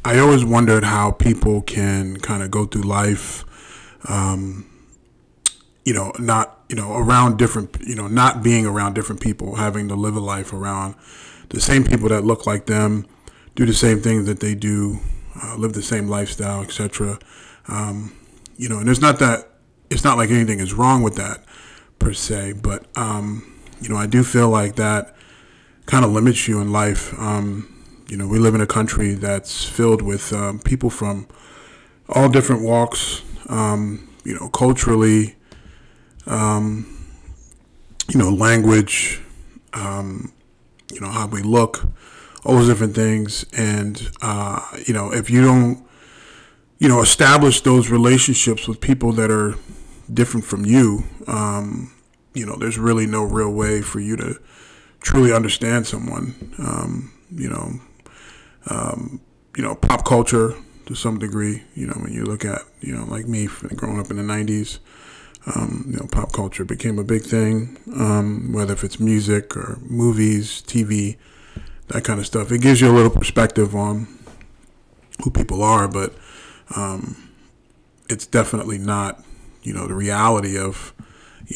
I always wondered how people can kind of go through life, not, around different, not being around different people, having to live a life around the same people that look like them, do the same things that they do, live the same lifestyle, etc. And it's not like anything is wrong with that per se, but, I do feel like that kind of limits you in life. We live in a country that's filled with people from all different walks, culturally, language, how we look, all those different things. And, if you don't, establish those relationships with people that are different from you, there's really no real way for you to truly understand someone. Pop culture to some degree, when you look at, like me growing up in the 90s, pop culture became a big thing, whether if it's music or movies, TV, that kind of stuff. It gives you a little perspective on who people are, but it's definitely not, the reality of,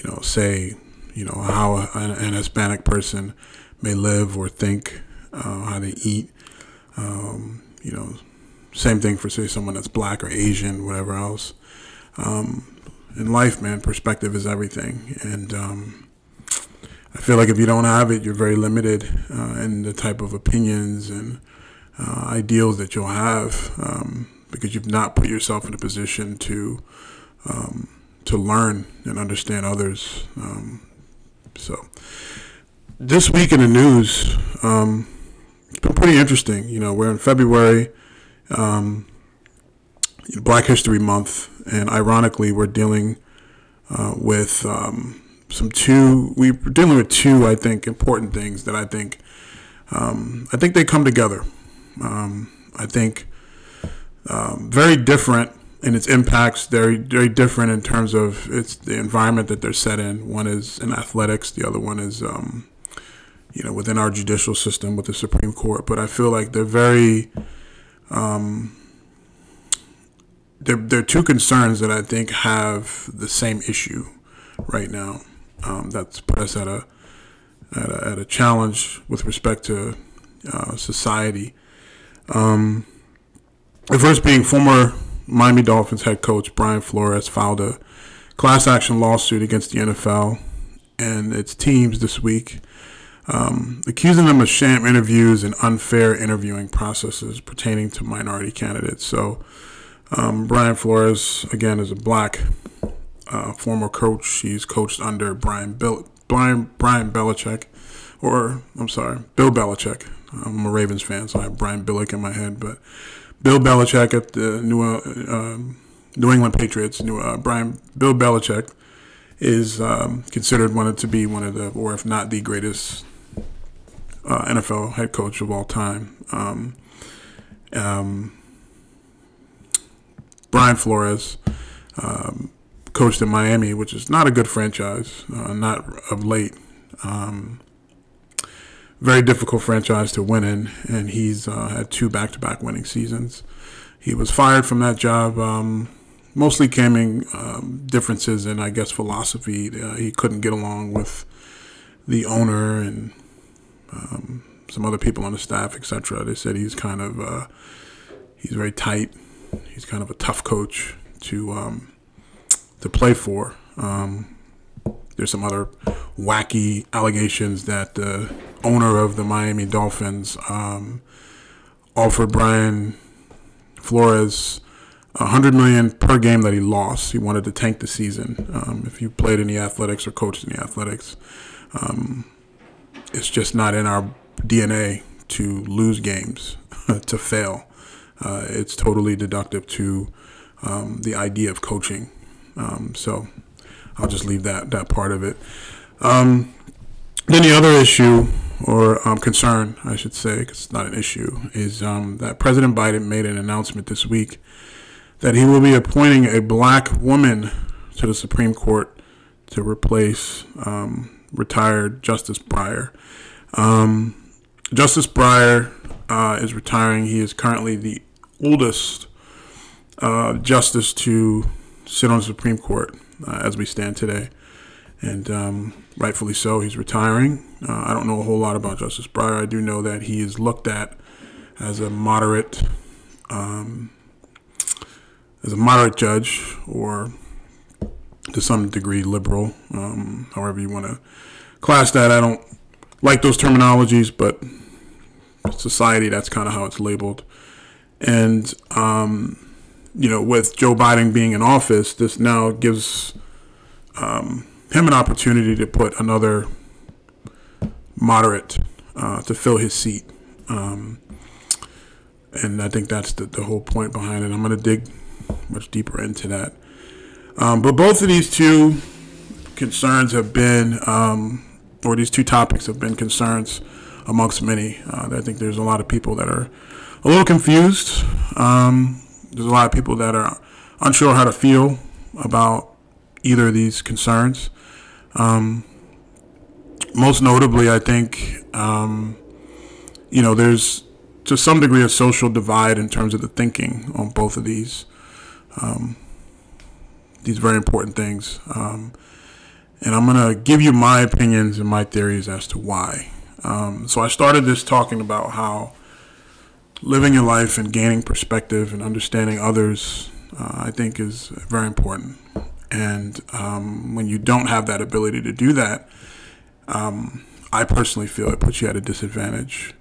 how an Hispanic person may live or think, how they eat. Same thing for, say, someone that's black or Asian, whatever else. In life, man, perspective is everything. And I feel like if you don't have it, you're very limited in the type of opinions and ideals that you'll have, because you've not put yourself in a position to learn and understand others. So this week in the news, it's been pretty interesting. We're in February, Black History Month, and ironically, we're dealing with we're dealing with two, I think, important things that I think they come together. I think very different in its impacts, very, very different in terms of the environment that they're set in. One is in athletics, the other one is within our judicial system with the Supreme Court. But I feel like they're very, they're two concerns that I think have the same issue right now. That's put us at a challenge with respect to society. The first being former Miami Dolphins head coach Brian Flores filed a class action lawsuit against the NFL and its teams this week, accusing them of sham interviews and unfair interviewing processes pertaining to minority candidates. So Brian Flores, again, is a black former coach. He's coached under Bill Belichick. I'm a Ravens fan, so I have Brian Billick in my head, but Bill Belichick at the New England Patriots. Bill Belichick is considered one of the, or if not the greatest NFL head coach of all time. Brian Flores coached in Miami, which is not a good franchise, not of late. Very difficult franchise to win in, and he's had 2 back-to-back winning seasons. He was fired from that job, mostly came differences in, I guess, philosophy. He couldn't get along with the owner and some other people on the staff, etc. They said he's kind of he's very tight. He's kind of a tough coach to play for. There's some other wacky allegations that the owner of the Miami Dolphins offered Brian Flores $100 million per game that he lost. He wanted to tank the season. If you played in the athletics or coached in the athletics, it's just not in our DNA to lose games, to fail. It's totally deductive to the idea of coaching. So I'll just leave that part of it. Then the other issue, or concern, I should say, because it's not an issue, is that President Biden made an announcement this week that he will be appointing a black woman to the Supreme Court to replace retired Justice Breyer. Justice Breyer is retiring. He is currently the oldest justice to sit on the Supreme Court as we stand today. And rightfully so, he's retiring. I don't know a whole lot about Justice Breyer. I do know that he is looked at as a moderate judge, or to some degree liberal, however you want to class that. I don't like those terminologies, but society, that's kind of how it's labeled. And with Joe Biden being in office, this now gives him an opportunity to put another moderate to fill his seat. And I think that's the whole point behind it. I'm going to dig much deeper into that. But both of these two concerns have been, or these two topics have been concerns amongst many. I think there's a lot of people that are a little confused. There's a lot of people that are unsure how to feel about either of these concerns. Most notably, I think, there's to some degree a social divide in terms of the thinking on both of these very important things. And I'm going to give you my opinions and my theories as to why. So I started this talking about how living your life and gaining perspective and understanding others, I think, is very important. And when you don't have that ability to do that, I personally feel it puts you at a disadvantage.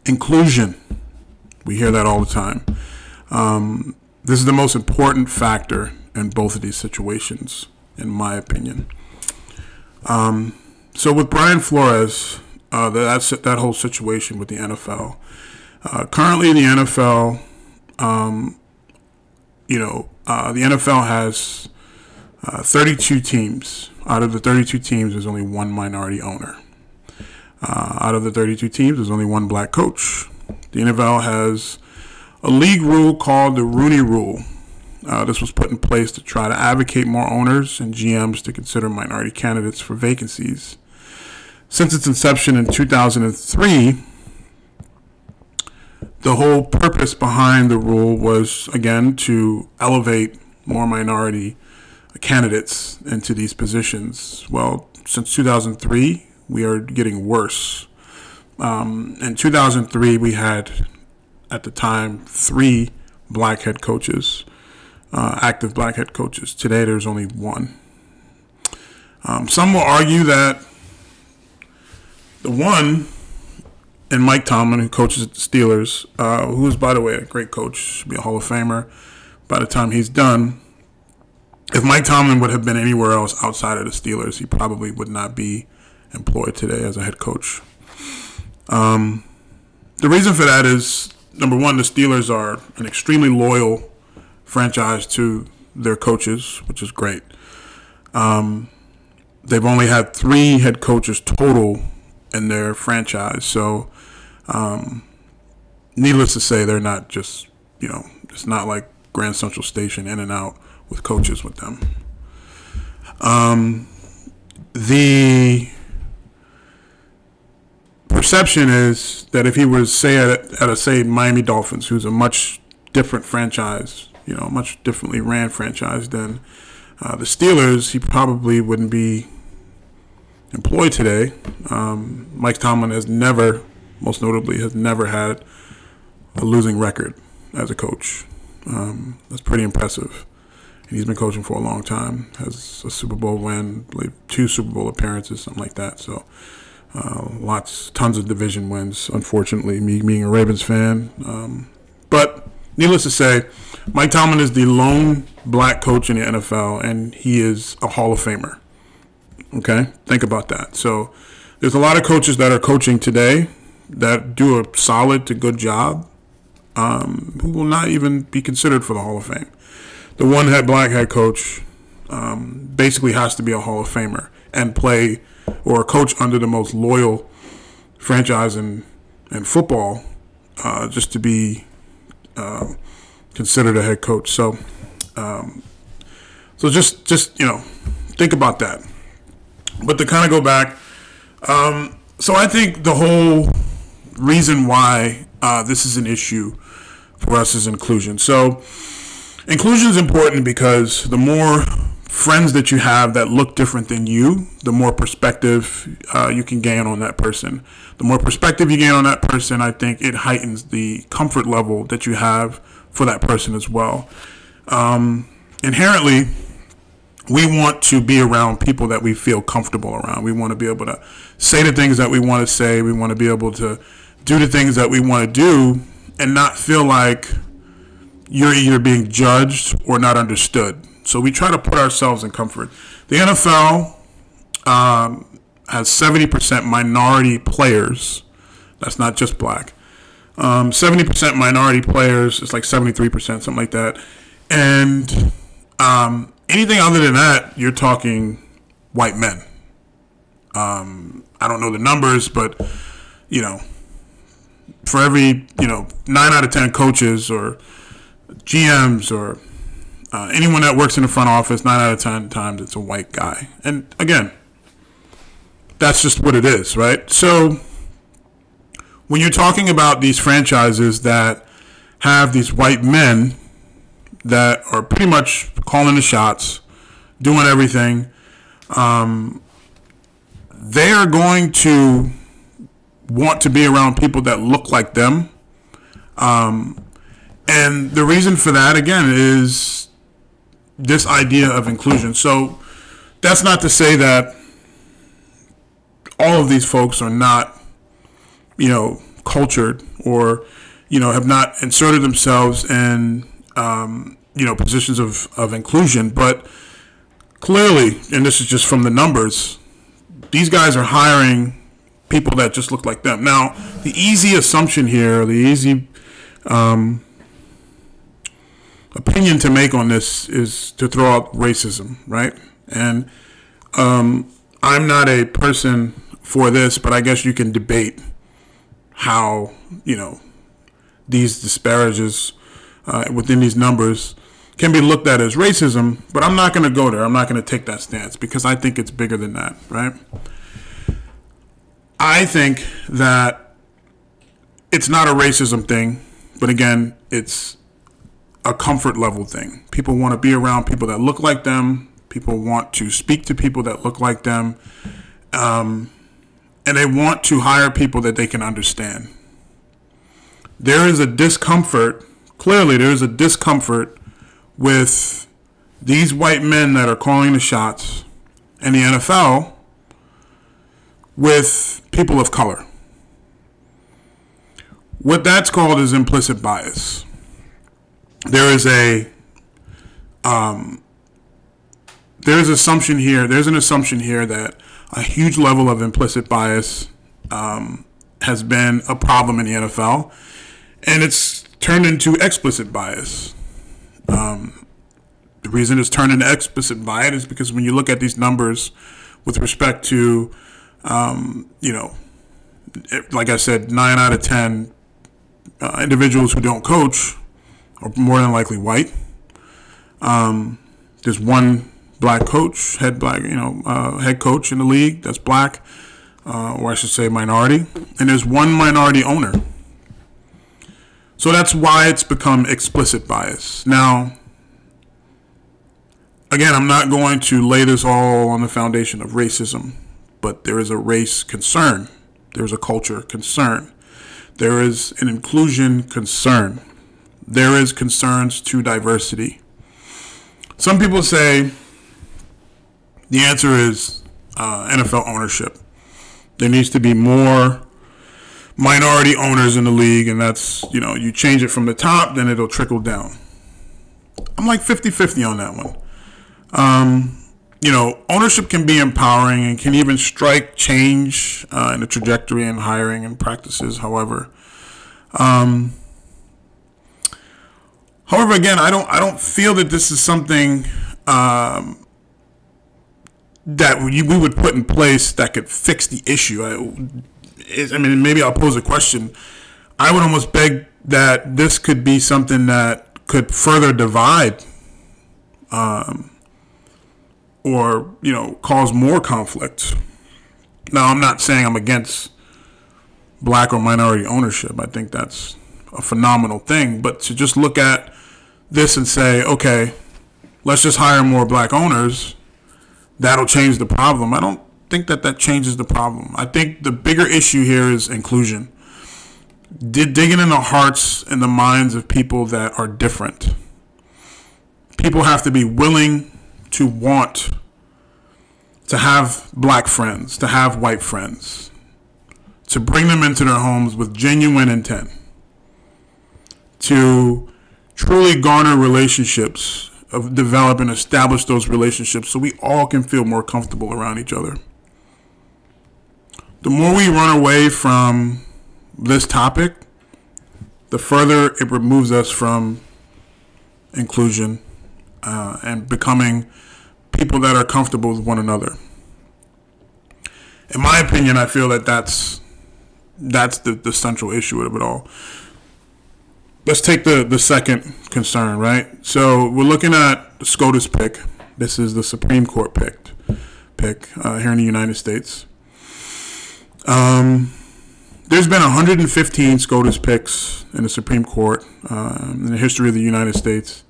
Inclusion. We hear that all the time. This is the most important factor in both of these situations, in my opinion. So with Brian Flores, that whole situation with the NFL. Currently, the NFL, the NFL has 32 teams. Out of the 32 teams, there's only one minority owner. Out of the 32 teams, there's only one black coach. The NFL has a league rule called the Rooney Rule. This was put in place to try to advocate more owners and GMs to consider minority candidates for vacancies. Since its inception in 2003, the whole purpose behind the rule was, again, to elevate more minority candidates into these positions. Well, since 2003, we are getting worse. In 2003, we had, at the time, 3 black head coaches, active black head coaches. Today, there's only 1. Some will argue that the one, and Mike Tomlin, who coaches at the Steelers, who is, by the way, a great coach, should be a Hall of Famer by the time he's done. If Mike Tomlin would have been anywhere else outside of the Steelers, he probably would not be employed today as a head coach. The reason for that is, number one, the Steelers are an extremely loyal franchise to their coaches, which is great. They've only had 3 head coaches total in their franchise. So, needless to say, they're not just, it's not like Grand Central Station in and out with coaches with them. The perception is that if he was, say, at Miami Dolphins, who's a much different franchise, much differently ran franchise than the Steelers, he probably wouldn't be employed today. Mike Tomlin most notably has never had a losing record as a coach. That's pretty impressive. And he's been coaching for a long time, has a Super Bowl win, I believe 2 Super Bowl appearances, something like that. So tons of division wins, unfortunately, me being a Ravens fan. But needless to say, Mike Tomlin is the lone black coach in the NFL, and he is a Hall of Famer. Okay, think about that. So there's a lot of coaches that are coaching today that do a solid to good job, who will not even be considered for the Hall of Fame. The one black head coach basically has to be a Hall of Famer and play or coach under the most loyal franchise in football just to be considered a head coach. So just think about that. But to kind of go back, So I think the whole reason why this is an issue for us is inclusion. So inclusion is important because the more friends that you have that look different than you, the more perspective you can gain on that person. The more perspective you gain on that person, I think it heightens the comfort level that you have for that person as well. Inherently, we want to be around people that we feel comfortable around. We want to be able to say the things that we want to say. We want to be able to do the things that we want to do and not feel like you're either being judged or not understood. So we try to put ourselves in comfort. The NFL has 70% minority players. That's not just black. 70% minority players. It's like 73%, something like that. And anything other than that, you're talking white men. I don't know the numbers, but, you know, for every, 9 out of 10 coaches or GMs or anyone that works in the front office, 9 out of 10 times it's a white guy. And again, that's just what it is, right? So when you're talking about these franchises that have these white men that are pretty much calling the shots, doing everything, they are going to want to be around people that look like them. And the reason for that, again, is this idea of inclusion. So that's not to say that all of these folks are not, cultured or, have not inserted themselves in, positions of inclusion. But clearly, and this is just from the numbers, these guys are hiring people that just look like them. Now, the easy assumption here, the easy opinion to make on this is to throw out racism, right? And I'm not a person for this, but I guess you can debate how, these disparages within these numbers can be looked at as racism, but I'm not going to go there. I'm not going to take that stance because I think it's bigger than that, right? I think that it's not a racism thing, but again, it's a comfort level thing. People want to be around people that look like them. People want to speak to people that look like them. And they want to hire people that they can understand. There is a discomfort, clearly there is a discomfort with these white men that are calling the shots in the NFL with people of color. What that's called is implicit bias. There is there's an assumption here that a huge level of implicit bias has been a problem in the NFL, and it's turned into explicit bias. The reason it's turned into explicit bias is because when you look at these numbers with respect to, like I said, 9 out of 10 individuals who don't coach are more than likely white. There's one black coach, head coach in the league that's black, or I should say minority, and there's one minority owner. So that's why it's become explicit bias. Now, again, I'm not going to lay this all on the foundation of racism, but there is a race concern. There's a culture concern. There is an inclusion concern. There is concerns to diversity. Some people say the answer is NFL ownership. There needs to be more minority owners in the league, and that's, you change it from the top, then it'll trickle down. I'm like 50-50 on that one. Ownership can be empowering and can even strike change in the trajectory and hiring and practices, however. However, again, I don't feel that this is something that we would put in place that could fix the issue. Maybe I'll pose a question. I would almost beg that this could be something that could further divide or, cause more conflict. Now, I'm not saying I'm against black or minority ownership. I think that's a phenomenal thing. But to just look at this and say, okay, let's just hire more black owners, that'll change the problem. I don't think that changes the problem. I think the bigger issue here is inclusion. Digging in the hearts and the minds of people that are different. People have to be willing to want to have black friends, to have white friends, to bring them into their homes with genuine intent, to truly garner relationships, of develop and establish those relationships so we all can feel more comfortable around each other. The more we run away from this topic, the further it removes us from inclusion and becoming people that are comfortable with one another. In my opinion, I feel that that's the central issue of it all. Let's take the second concern, right? So we're looking at the SCOTUS pick. This is the Supreme Court pick here in the United States. There's been 115 SCOTUS picks in the Supreme Court in the history of the United States.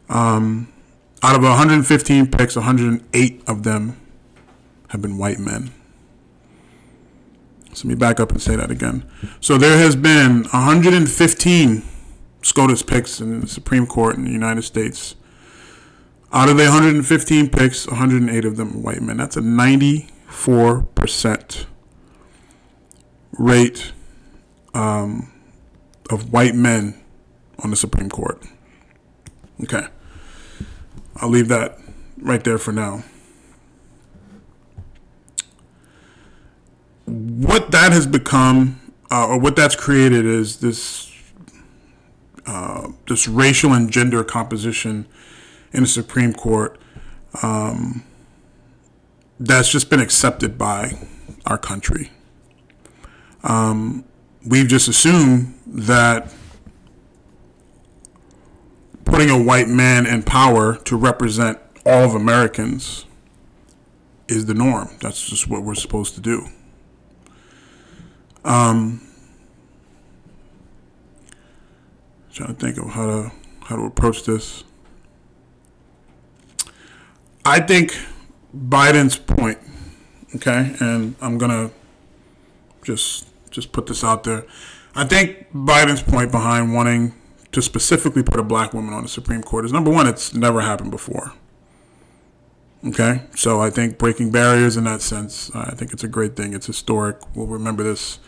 Out of 115 picks, 108 of them have been white men. So let me back up and say that again. So there has been 115 SCOTUS picks in the Supreme Court in the United States. Out of the 115 picks, 108 of them are white men. That's a 94% rate of white men on the Supreme Court. Okay. I'll leave that right there for now. What that has become, or what that's created, is this racial and gender composition in the Supreme Court that's just been accepted by our country. We've just assumed that putting a white man in power to represent all of Americans is the norm. That's just what we're supposed to do. Trying to think of how to approach this. I think Biden's point, okay, and I'm gonna just put this out there. I think Biden's point behind wanting to specifically put a black woman on the Supreme Court is, number one, it's never happened before. Okay, so I think breaking barriers in that sense, I think it's a great thing. It's historic. We'll remember this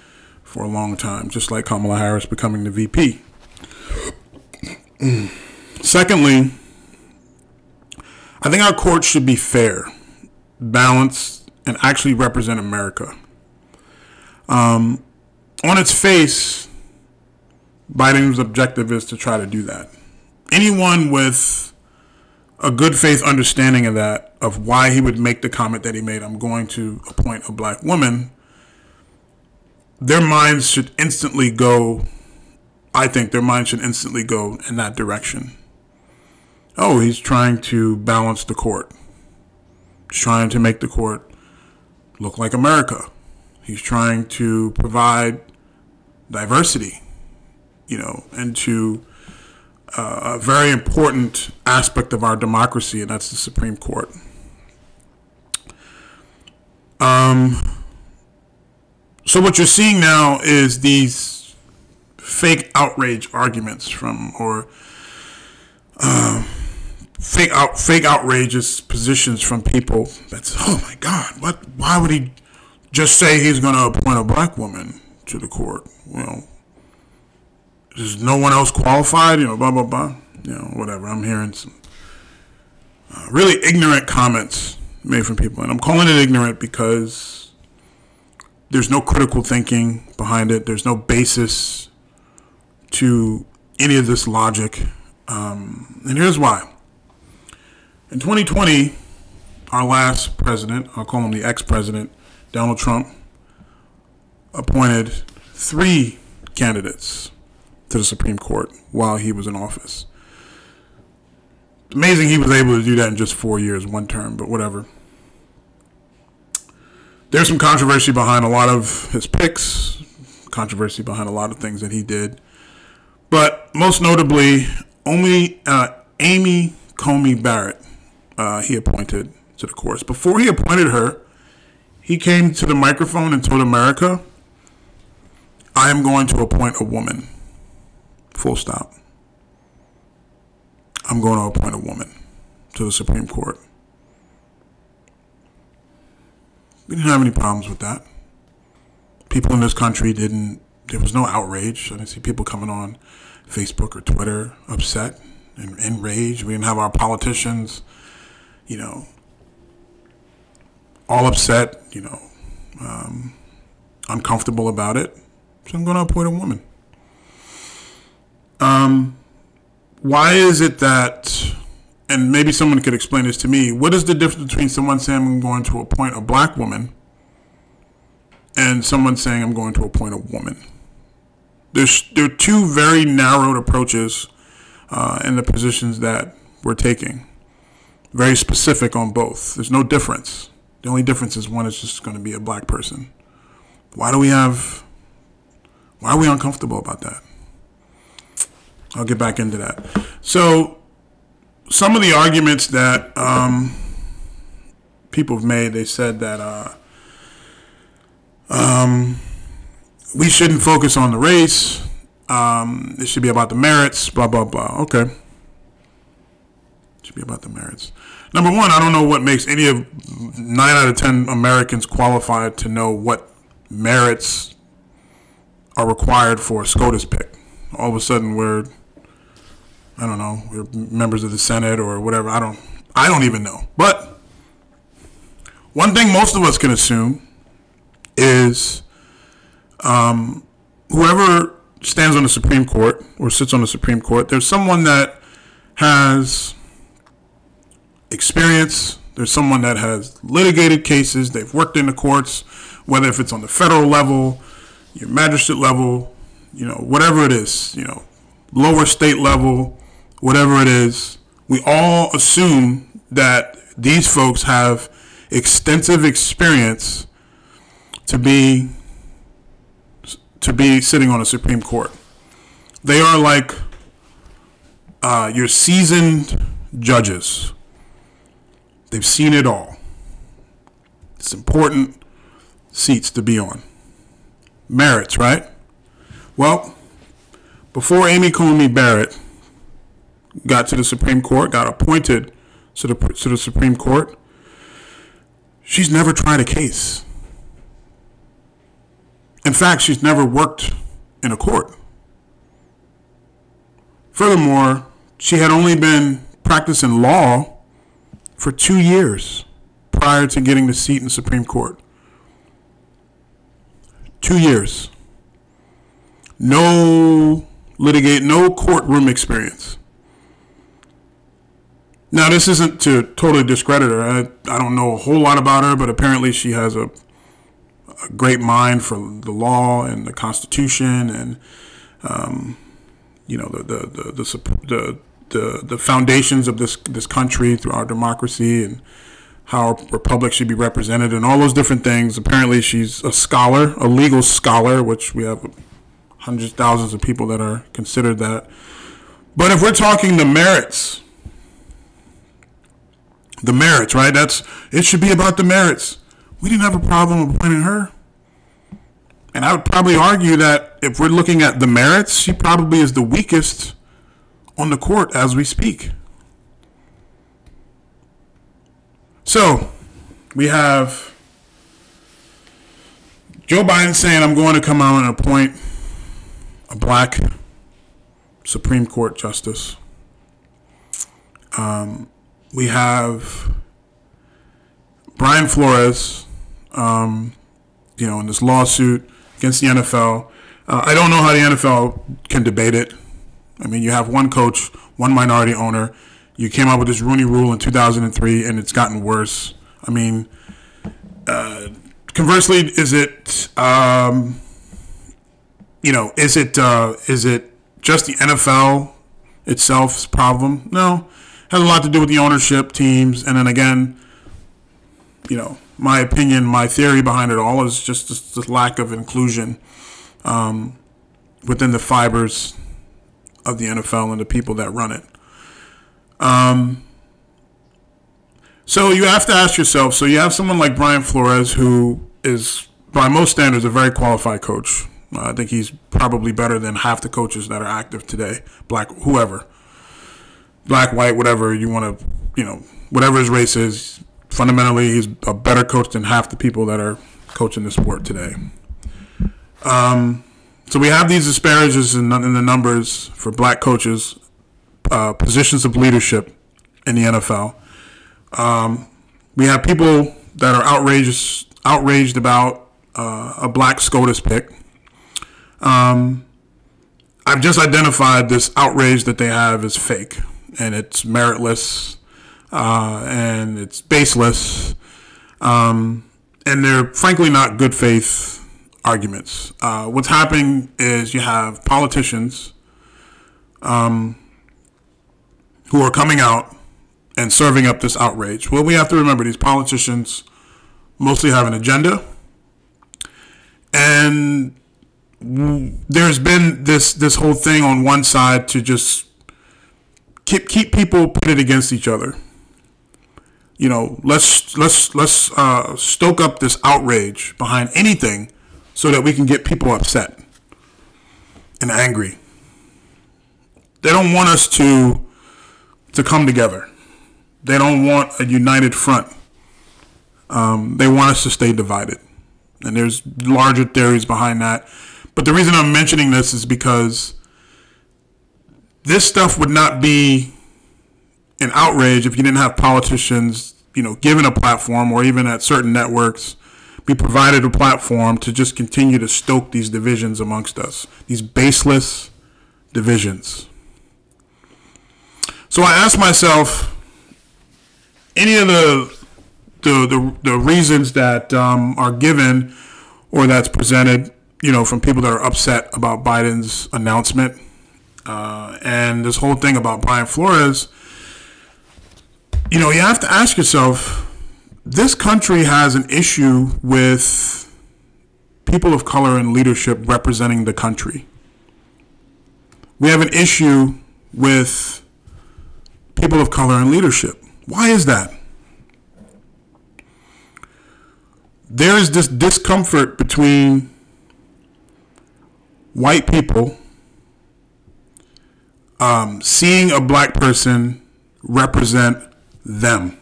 for a long time, just like Kamala Harris becoming the VP. Secondly, I think our court should be fair, balanced, and actually represent America. On its face, Biden's objective is to try to do that. Anyone with a good faith understanding of that, of why he would make the comment that he made, I'm going to appoint a black woman, their minds should instantly go, I think their minds should instantly go in that direction. Oh, he's trying to balance the court. He's trying to make the court look like America. He's trying to provide diversity, into a very important aspect of our democracy, and that's the Supreme Court. So what you're seeing now is these fake outrage arguments fake outrageous positions from people. That's, oh my God, why would he just say he's going to appoint a black woman to the court? There's no one else qualified, blah, blah, blah. Whatever. I'm hearing some really ignorant comments made from people. And I'm calling it ignorant because there's no critical thinking behind it. There's no basis to any of this logic. And here's why. In 2020, our last president, I'll call him the ex-president, Donald Trump, appointed 3 candidates to the Supreme Court while he was in office. It's amazing he was able to do that in just 4 years, one term, but whatever. there's some controversy behind a lot of his picks, controversy behind a lot of things that he did. But most notably, only Amy Coney Barrett he appointed to the course. Before he appointed her, he came to the microphone and told America, I am going to appoint a woman. Full stop. I'm going to appoint a woman to the Supreme Court. We didn't have any problems with that. People in this country there was no outrage. I didn't see people coming on Facebook or Twitter upset and enraged. We didn't have our politicians, all upset, uncomfortable about it. So I'm going to appoint a woman. Why is it that, and maybe someone could explain this to me, what is the difference between someone saying I'm going to appoint a black woman and someone saying I'm going to appoint a woman? There are two very narrowed approaches in the positions that we're taking. Very specific on both. There's no difference. The only difference is one is just going to be a black person. Why are we uncomfortable about that? I'll get back into that. So some of the arguments that people have made, they said that we shouldn't focus on the race. It should be about the merits, blah, blah, blah. Okay. It should be about the merits. Number one, I don't know what makes 9 out of 10 Americans qualified to know what merits are required for a SCOTUS pick. All of a sudden we're members of the Senate or whatever. I don't even know. But one thing most of us can assume is whoever stands on the Supreme Court or sits on the Supreme Court, there's someone that has experience. There's someone that has litigated cases. They've worked in the courts, whether if it's on the federal level, your magistrate level, whatever it is, lower state level, whatever it is. We all assume that these folks have extensive experience to be sitting on a Supreme Court. They are like your seasoned judges. They've seen it all. It's important seats to be on. Merits, right? Well, before Amy Coney Barrett got to the Supreme Court, got appointed to the Supreme Court, she's never tried a case. In fact, she's never worked in a court. Furthermore, she had only been practicing law for 2 years prior to getting the seat in the Supreme Court. 2 years. No courtroom experience. Now, this isn't to totally discredit her. I don't know a whole lot about her, but apparently she has a great mind for the law and the Constitution and the foundations of this country through our democracy and how our republic should be represented and all those different things. Apparently she's a scholar, a legal scholar, which we have hundreds, thousands of people that are considered that. But if we're talking the merits, right? It should be about the merits. We didn't have a problem appointing her. And I would probably argue that if we're looking at the merits, she probably is the weakest on the court as we speak. So we have Joe Biden saying, I'm going to come out and appoint a black Supreme Court justice. We have Brian Flores, in this lawsuit against the NFL. I don't know how the NFL can debate it. I mean, you have one coach, one minority owner. You came up with this Rooney Rule in 2003, and it's gotten worse. I mean, conversely, is it just the NFL itself's problem? No, it has a lot to do with the ownership, teams, and then again, my opinion, my theory behind it all is just the lack of inclusion within the fibers of the NFL and the people that run it. So you have to ask yourself, so you have someone like Brian Flores, who is, by most standards, a very qualified coach. I think he's probably better than half the coaches that are active today, black, whoever, black, white, whatever you want to, whatever his race is. Fundamentally, he's a better coach than half the people that are coaching the sport today. So we have these disparities in the numbers for black coaches, positions of leadership in the NFL. We have people that are outraged about a black SCOTUS pick. I've just identified this outrage that they have as fake, and it's meritless, and it's baseless, and they're frankly not good faith arguments. What's happening is you have politicians who are coming out and serving up this outrage. Well, we have to remember these politicians mostly have an agenda, and there's been this whole thing on one side to just keep people pitted against each other. Let's stoke up this outrage behind anything so that we can get people upset and angry. They don't want us to come together. They don't want a united front. They want us to stay divided. And there's larger theories behind that. But the reason I'm mentioning this is because this stuff would not be an outrage if you didn't have politicians, given a platform, or even at certain networks, be provided a platform to just continue to stoke these divisions amongst us, these baseless divisions. So I asked myself, any of the reasons that are given or that's presented, from people that are upset about Biden's announcement, and this whole thing about Brian Flores, you have to ask yourself, this country has an issue with people of color in leadership representing the country. We have an issue with people of color in leadership. Why is that? There is this discomfort between white people seeing a black person represent them,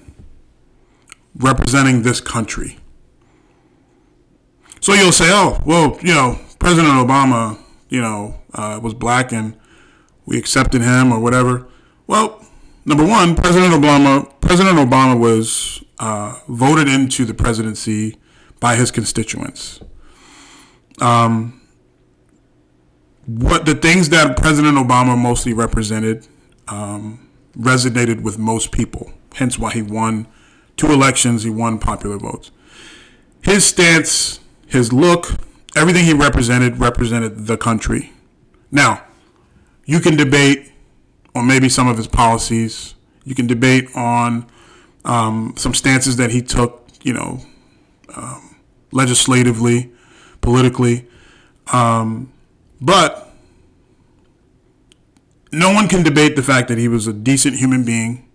representing this country. So you'll say, oh, well, President Obama, was black and we accepted him or whatever. Well, number one, President Obama was voted into the presidency by his constituents. What the things that President Obama mostly represented resonated with most people. Hence why he won 2 elections. He won popular votes. His stance, his look, everything he represented the country. Now, you can debate on maybe some of his policies. You can debate on some stances that he took, legislatively, politically. But no one can debate the fact that he was a decent human being,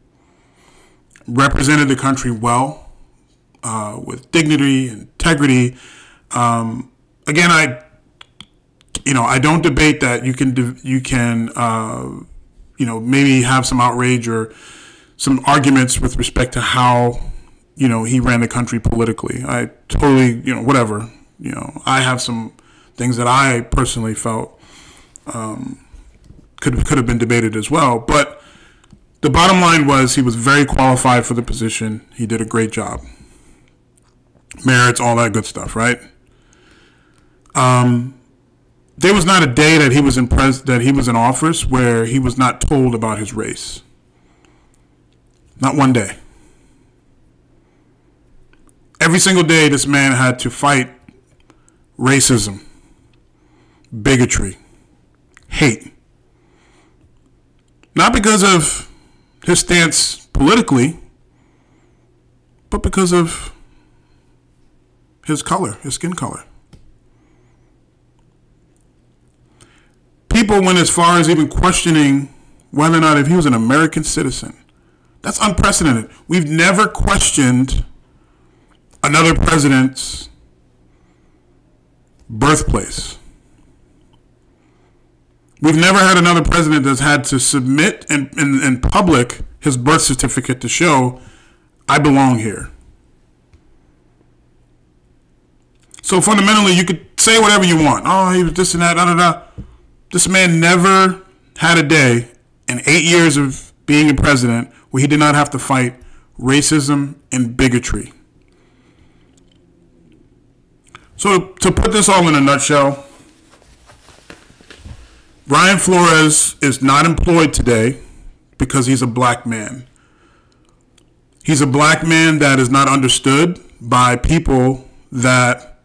represented the country well, with dignity, integrity. Again, I don't debate that you can maybe have some outrage or some arguments with respect to how, he ran the country politically. I totally, whatever. I have some things that I personally felt could have been debated as well. But the bottom line was he was very qualified for the position. He did a great job. Merits, all that good stuff, right? There was not a day that he was in office where he was not told about his race. Not one day. Every single day, this man had to fight racism, bigotry, hate. Not because of his stance politically, but because of his color, his skin color. People went as far as even questioning whether or not if he was an American citizen. That's unprecedented. We've never questioned another president's birthplace. We've never had another president that's had to submit in public his birth certificate to show, I belong here. So fundamentally, you could say whatever you want. Oh, he was this and that, da, da, da. This man never had a day in 8 years of being a president where he did not have to fight racism and bigotry. So to put this all in a nutshell, Brian Flores is not employed today because he's a black man. He's a black man that is not understood by people that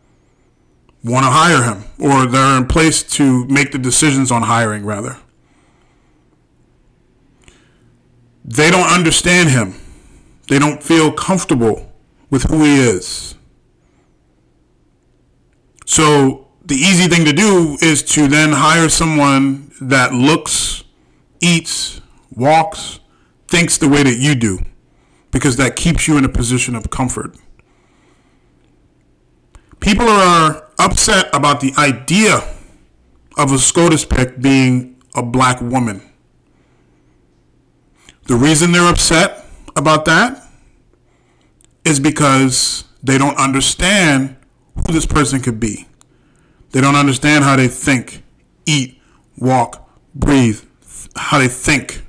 want to hire him, or they're in place to make the decisions on hiring, rather. They don't understand him. They don't feel comfortable with who he is. So the easy thing to do is to then hire someone that looks, eats, walks, thinks the way that you do, because that keeps you in a position of comfort. People are upset about the idea of a SCOTUS pick being a black woman. The reason they're upset about that is because they don't understand who this person could be. They don't understand how they think, eat, walk, breathe, how they think.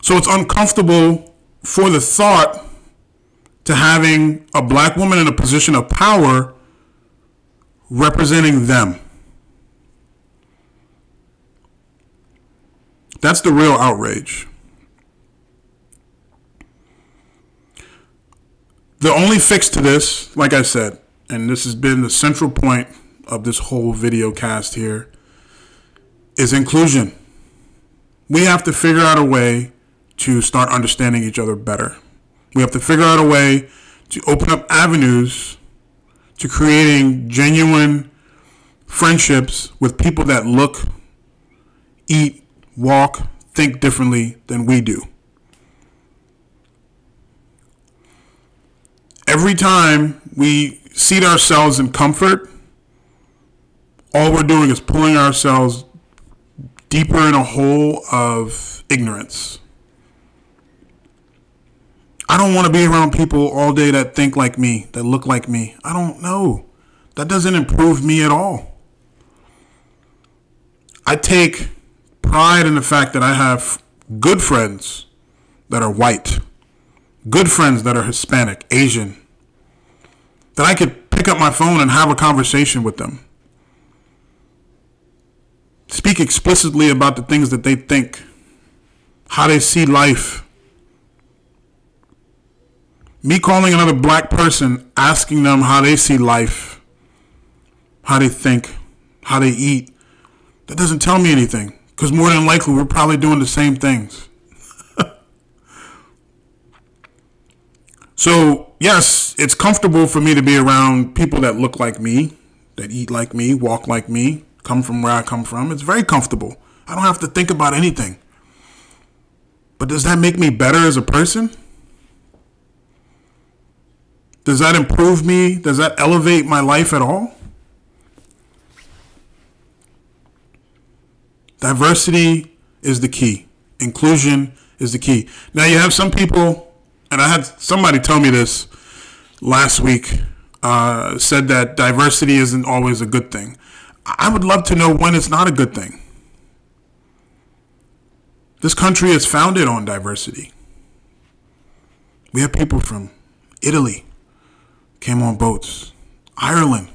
So it's uncomfortable for the thought to having a black woman in a position of power representing them. That's the real outrage. The only fix to this, like I said, and this has been the central point of this whole video cast here, is inclusion. We have to figure out a way to start understanding each other better. We have to figure out a way to open up avenues to creating genuine friendships with people that look, eat, walk, think differently than we do. Every time we seat ourselves in comfort, all we're doing is pulling ourselves deeper in a hole of ignorance. I don't want to be around people all day that think like me, that look like me. I don't know. That doesn't improve me at all. I take pride in the fact that I have good friends that are white, good friends that are Hispanic, Asian, that I could pick up my phone and have a conversation with them. Speak explicitly about the things that they think, how they see life. Me calling another black person, asking them how they see life, how they think, how they eat, that doesn't tell me anything. Because more than likely, we're probably doing the same things. So, yes, it's comfortable for me to be around people that look like me, that eat like me, walk like me, come from where I come from. It's very comfortable. I don't have to think about anything. But does that make me better as a person? Does that improve me? Does that elevate my life at all? Diversity is the key. Inclusion is the key. Now you have some people, and I had somebody tell me this last week, said that diversity isn't always a good thing. I would love to know when it's not a good thing. This country is founded on diversity. We have people from Italy, came on boats, Ireland.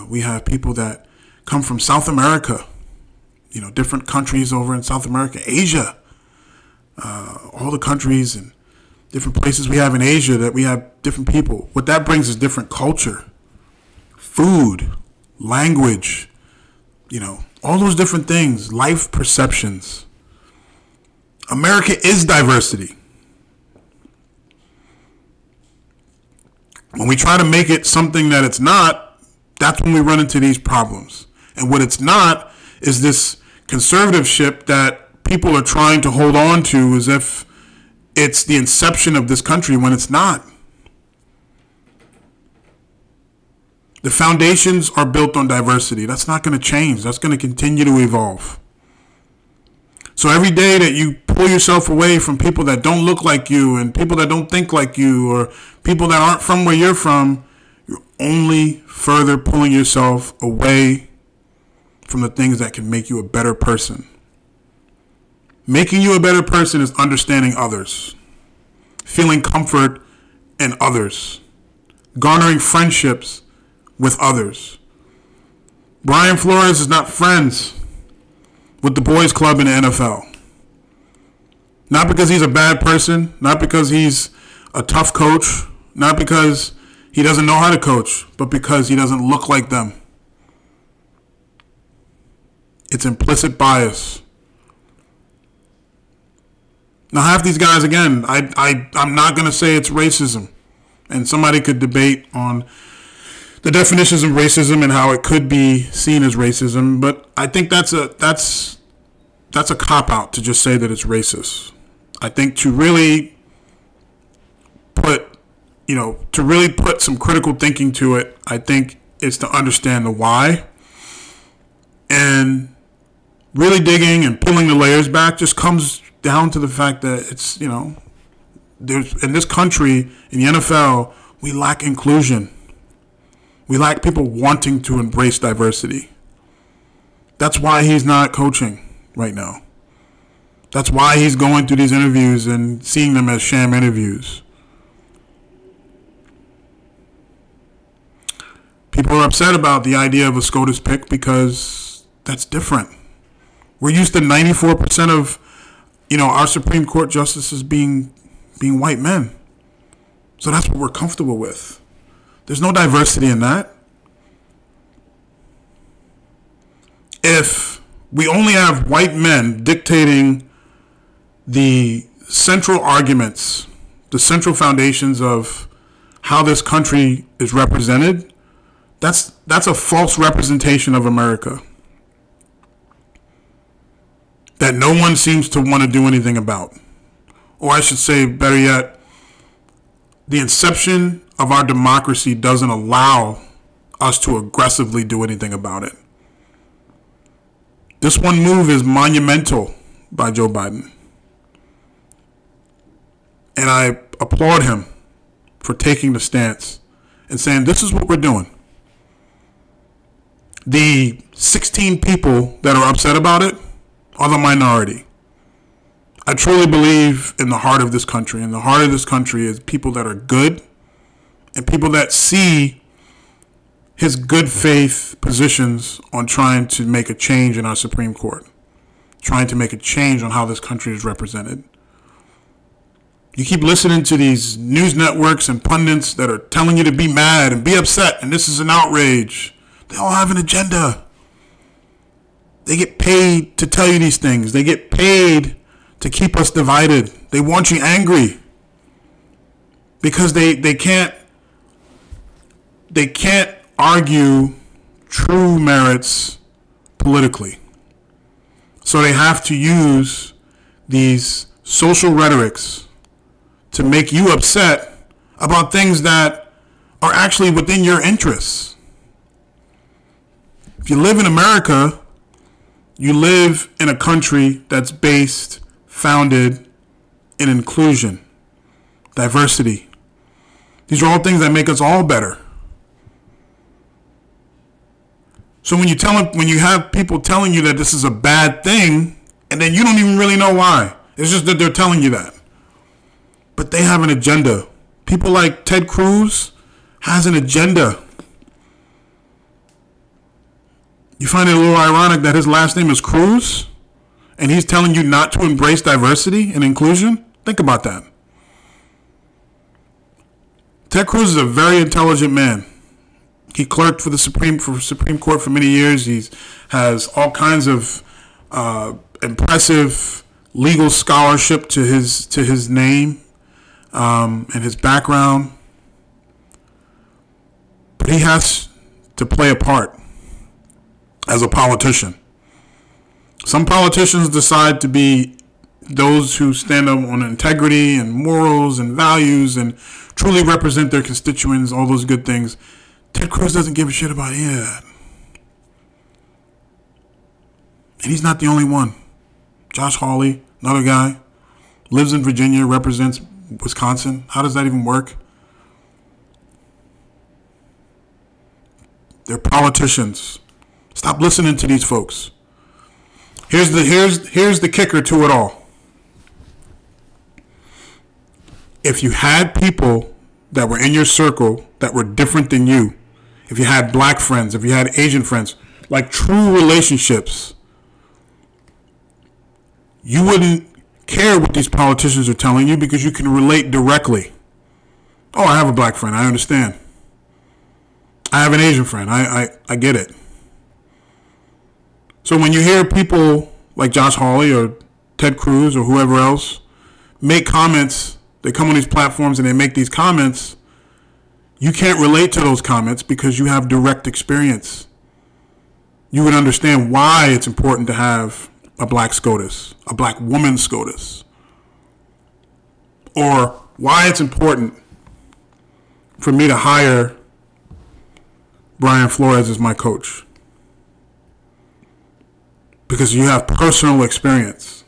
We have people that come from South America, different countries over in South America, Asia, all the countries and different places we have in Asia that we have different people. What that brings is different culture, food, language, all those different things, life perceptions. America is diversity. When we try to make it something that it's not, that's when we run into these problems. And what it's not is this conservativeship that people are trying to hold on to as if it's the inception of this country when it's not. The foundations are built on diversity. That's not going to change. That's going to continue to evolve. So every day that you pull yourself away from people that don't look like you and people that don't think like you or people that aren't from where you're from, you're only further pulling yourself away from the things that can make you a better person. Making you a better person is understanding others, feeling comfort in others, garnering friendships with others. Brian Flores is not friends with the boys club in the NFL. Not because he's a bad person, not because he's a tough coach, not because he doesn't know how to coach, but because he doesn't look like them. It's implicit bias. Now, half these guys, again, I'm not going to say it's racism. And somebody could debate on the definitions of racism and how it could be seen as racism, but I think that's a cop-out to just say that it's racist. I think to really put some critical thinking to it, I think it's to understand the why. And really digging and peeling the layers back just comes down to the fact that it's, there's in this country, in the NFL, we lack inclusion. We lack people wanting to embrace diversity. That's why he's not coaching right now. That's why he's going through these interviews and seeing them as sham interviews. People are upset about the idea of a SCOTUS pick because that's different. We're used to 94% of, our Supreme Court justices being white men. So that's what we're comfortable with. There's no diversity in that. If we only have white men dictating the central arguments, the central foundations of how this country is represented, that's a false representation of America that no one seems to want to do anything about. Or I should say, better yet, the inception of our democracy doesn't allow us to aggressively do anything about it. This one move is monumental by Joe Biden. And I applaud him for taking the stance and saying, this is what we're doing. The 16 people that are upset about it are the minority. I truly believe in the heart of this country. And the heart of this country is people that are good and people that see his good faith positions on trying to make a change in our Supreme Court, trying to make a change on how this country is represented. You keep listening to these news networks and pundits that are telling you to be mad and be upset and this is an outrage. They all have an agenda. They get paid to tell you these things. They get paid to keep us divided. They want you angry because they can't argue true merits politically. So they have to use these social rhetorics to make you upset about things that are actually within your interests. If you live in America, you live in a country that's founded in inclusion, diversity. These are all things that make us all better. So when you have people telling you that this is a bad thing, and then you don't even really know why. It's just that they're telling you that. But they have an agenda. People like Ted Cruz has an agenda. You find it a little ironic that his last name is Cruz, and he's telling you not to embrace diversity and inclusion? Think about that. Ted Cruz is a very intelligent man. He clerked for the Supreme Court for many years. He has all kinds of impressive legal scholarship to his name and his background. But he has to play a part as a politician. Some politicians decide to be those who stand up on integrity and morals and values and truly represent their constituents, all those good things. Ted Cruz doesn't give a shit about any of that. And he's not the only one. Josh Hawley, another guy, lives in Virginia, represents Wisconsin. How does that even work? They're politicians. Stop listening to these folks. Here's the kicker to it all. If you had people that were in your circle that were different than you, if you had black friends, if you had Asian friends, like true relationships, you wouldn't care what these politicians are telling you because you can relate directly. Oh, I have a black friend. I understand. I have an Asian friend. I get it. So when you hear people like Josh Hawley or Ted Cruz or whoever else make comments, they come on these platforms and they make these comments, you can't relate to those comments because you have direct experience. You would understand why it's important to have a black SCOTUS, a black woman SCOTUS, or why it's important for me to hire Brian Flores as my coach. Because you have personal experience.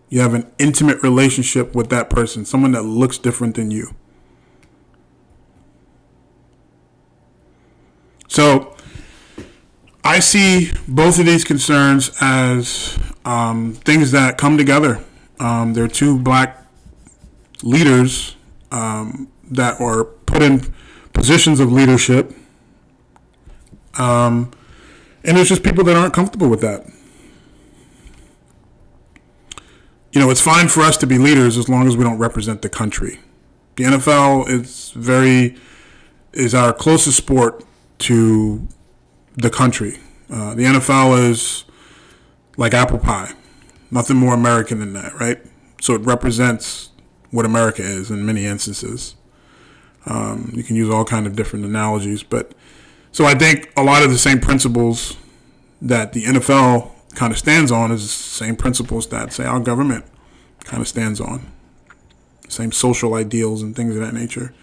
You have an intimate relationship with that person, someone that looks different than you. So I see both of these concerns as things that come together. They're two black leaders that are put in positions of leadership. And there's just people that aren't comfortable with that. You know, it's fine for us to be leaders as long as we don't represent the country. The NFL is our closest sport to the country. The NFL is like apple pie. Nothing more American than that, right? So it represents what America is in many instances. You can use all kind of different analogies, but so I think a lot of the same principles that the NFL kind of stands on is the same principles that, say, our government kind of stands on. Same social ideals and things of that nature.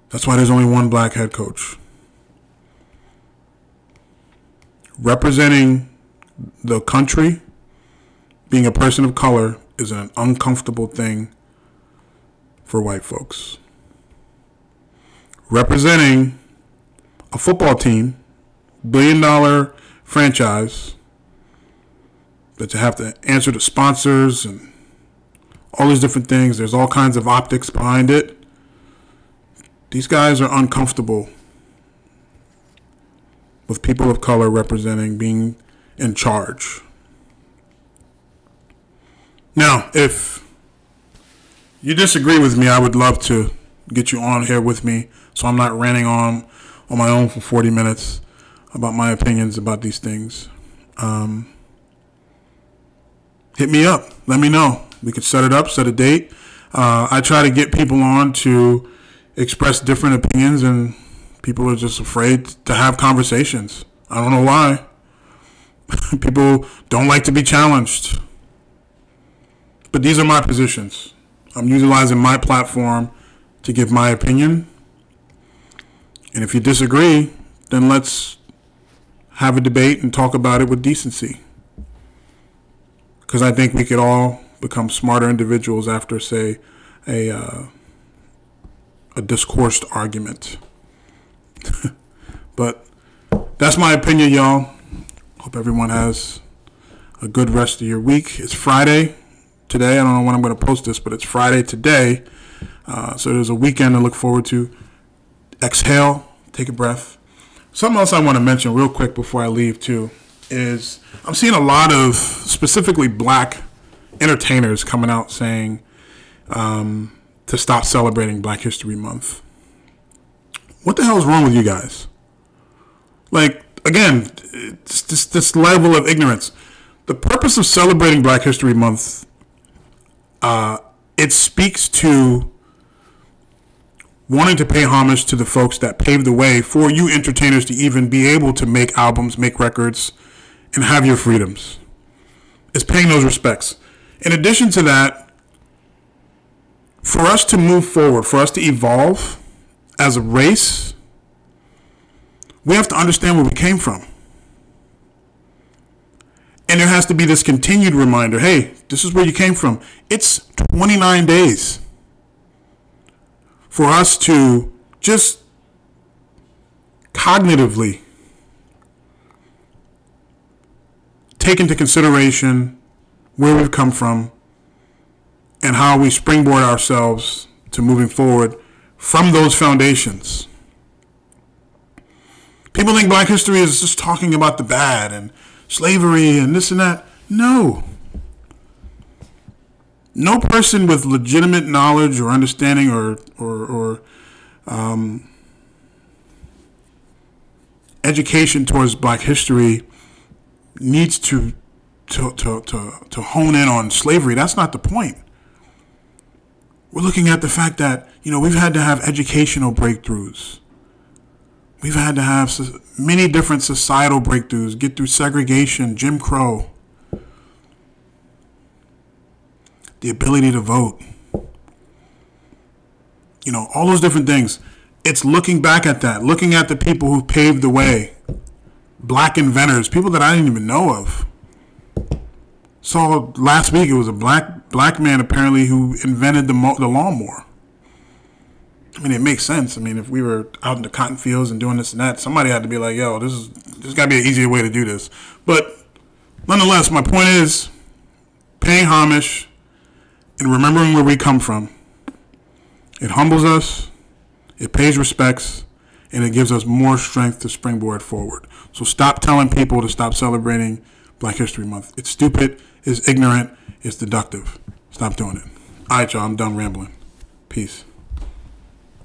That's why there's only one black head coach. Representing the country, being a person of color, is an uncomfortable thing for white folks. Representing a football team, billion-dollar franchise, that you have to answer to sponsors and all these different things. There's all kinds of optics behind it. These guys are uncomfortable with people of color representing, being in charge. Now, if you disagree with me, I would love to get you on here with me so I'm not ranting on my own for 40 minutes about my opinions about these things. Hit me up. Let me know. We could set it up, set a date. I try to get people on to express different opinions, and people are just afraid to have conversations. I don't know why. People don't like to be challenged. But these are my positions. I'm utilizing my platform to give my opinion. And if you disagree, then let's have a debate and talk about it with decency. Because I think we could all become smarter individuals after, say, a discoursed argument. But that's my opinion, y'all. Hope everyone has a good rest of your week. It's Friday today. I don't know when I'm going to post this, but it's Friday today. So there's a weekend to look forward to. Exhale, take a breath. Something else I want to mention real quick before I leave, too, is I'm seeing a lot of specifically black entertainers coming out saying to stop celebrating Black History Month. What the hell is wrong with you guys? Like, again, it's this level of ignorance. The purpose of celebrating Black History Month, it speaks to wanting to pay homage to the folks that paved the way for you entertainers to even be able to make albums, make records, and have your freedoms. It's paying those respects. In addition to that, for us to move forward, for us to evolve as a race, we have to understand where we came from. And there has to be this continued reminder, hey, this is where you came from. It's 29 days for us to just cognitively take into consideration where we've come from and how we springboard ourselves to moving forward from those foundations. People think Black history is just talking about the bad and slavery and this and that. No. No person with legitimate knowledge or understanding or education towards Black history needs to hone in on slavery. That's not the point. We're looking at the fact that, we've had to have educational breakthroughs. We've had to have many different societal breakthroughs, get through segregation, Jim Crow, the ability to vote, all those different things. It's looking back at that, looking at the people who paved the way, Black inventors, people that I didn't even know of. Saw last week it was a black man apparently who invented the lawnmower. I mean, it makes sense. I mean, if we were out in the cotton fields and doing this and that, somebody had to be like, yo, there's got to be an easier way to do this. But nonetheless, my point is paying homage and remembering where we come from. It humbles us, it pays respects, and it gives us more strength to springboard forward. So stop telling people to stop celebrating Black History Month. It's stupid, it's ignorant, it's deductive. Stop doing it. All right, y'all, I'm done rambling. Peace.